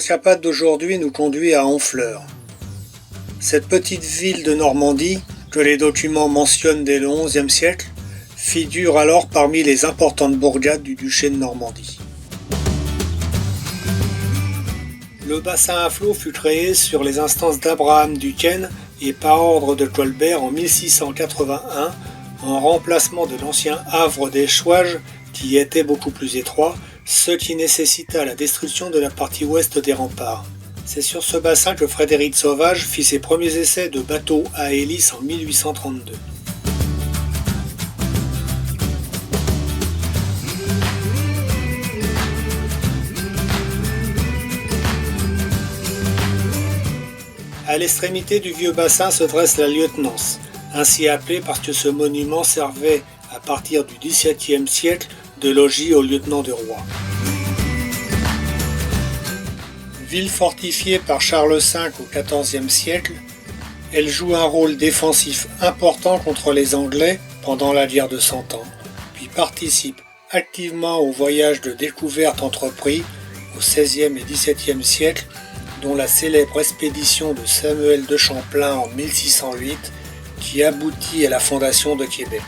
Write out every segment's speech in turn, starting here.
Échapade d'aujourd'hui nous conduit à Honfleur. Cette petite ville de Normandie, que les documents mentionnent dès le XIe siècle, figure alors parmi les importantes bourgades du duché de Normandie. Le bassin à flot fut créé sur les instances d'Abraham Duquesne et par ordre de Colbert en 1681 en remplacement de l'ancien havre d'Échouage qui était beaucoup plus étroit, ce qui nécessita la destruction de la partie ouest des remparts. C'est sur ce bassin que Frédéric Sauvage fit ses premiers essais de bateaux à hélice en 1832. À l'extrémité du vieux bassin se dresse la lieutenance, ainsi appelée parce que ce monument servait, à partir du XVIIe siècle, de logis au lieutenant du roi. Ville fortifiée par Charles V au XIVe siècle, elle joue un rôle défensif important contre les Anglais pendant la guerre de Cent Ans, puis participe activement aux voyages de découverte entrepris au XVIe et XVIIe siècle, dont la célèbre expédition de Samuel de Champlain en 1608 qui aboutit à la fondation de Québec.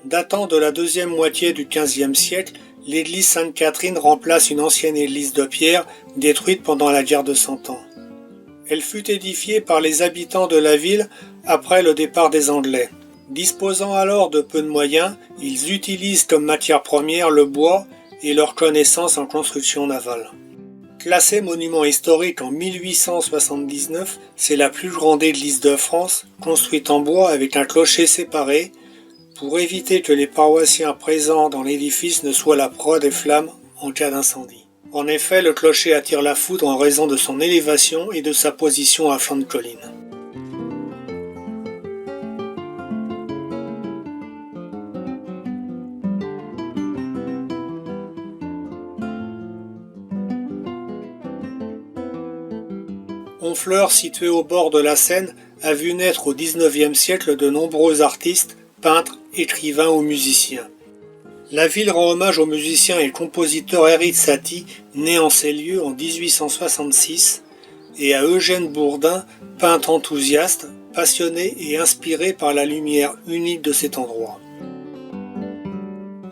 Datant de la deuxième moitié du XVe siècle, l'église Sainte-Catherine remplace une ancienne église de pierre détruite pendant la guerre de Cent Ans. Elle fut édifiée par les habitants de la ville après le départ des Anglais. Disposant alors de peu de moyens, ils utilisent comme matière première le bois et leur connaissance en construction navale. Classée monument historique en 1879, c'est la plus grande église de France, construite en bois avec un clocher séparé, pour éviter que les paroissiens présents dans l'édifice ne soient la proie des flammes en cas d'incendie. En effet, le clocher attire la foudre en raison de son élévation et de sa position à flanc de colline. Honfleur, située au bord de la Seine, a vu naître au XIXe siècle de nombreux artistes, peintres, écrivains ou musiciens. La ville rend hommage au musicien et compositeur Éric Satie, né en ces lieux en 1866, et à Eugène Bourdin, peintre enthousiaste, passionné et inspiré par la lumière unique de cet endroit.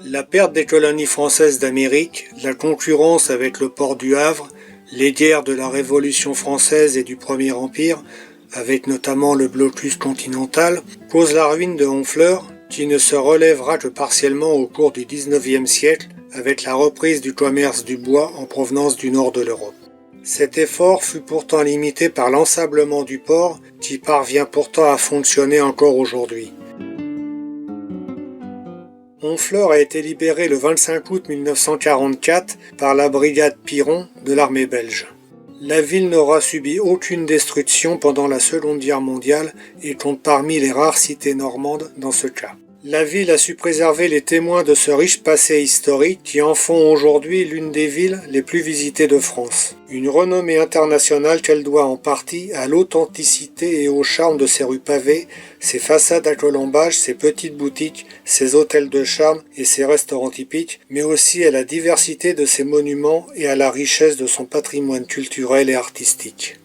La perte des colonies françaises d'Amérique, la concurrence avec le port du Havre, les guerres de la Révolution française et du Premier Empire, avec notamment le blocus continental, causent la ruine de Honfleur, qui ne se relèvera que partiellement au cours du XIXe siècle, avec la reprise du commerce du bois en provenance du nord de l'Europe. Cet effort fut pourtant limité par l'ensablement du port, qui parvient pourtant à fonctionner encore aujourd'hui. Honfleur a été libérée le 25 août 1944 par la brigade Piron de l'armée belge. La ville n'aura subi aucune destruction pendant la Seconde Guerre mondiale et compte parmi les rares cités normandes dans ce cas. La ville a su préserver les témoins de ce riche passé historique qui en font aujourd'hui l'une des villes les plus visitées de France. Une renommée internationale qu'elle doit en partie à l'authenticité et au charme de ses rues pavées, ses façades à colombages, ses petites boutiques, ses hôtels de charme et ses restaurants typiques, mais aussi à la diversité de ses monuments et à la richesse de son patrimoine culturel et artistique.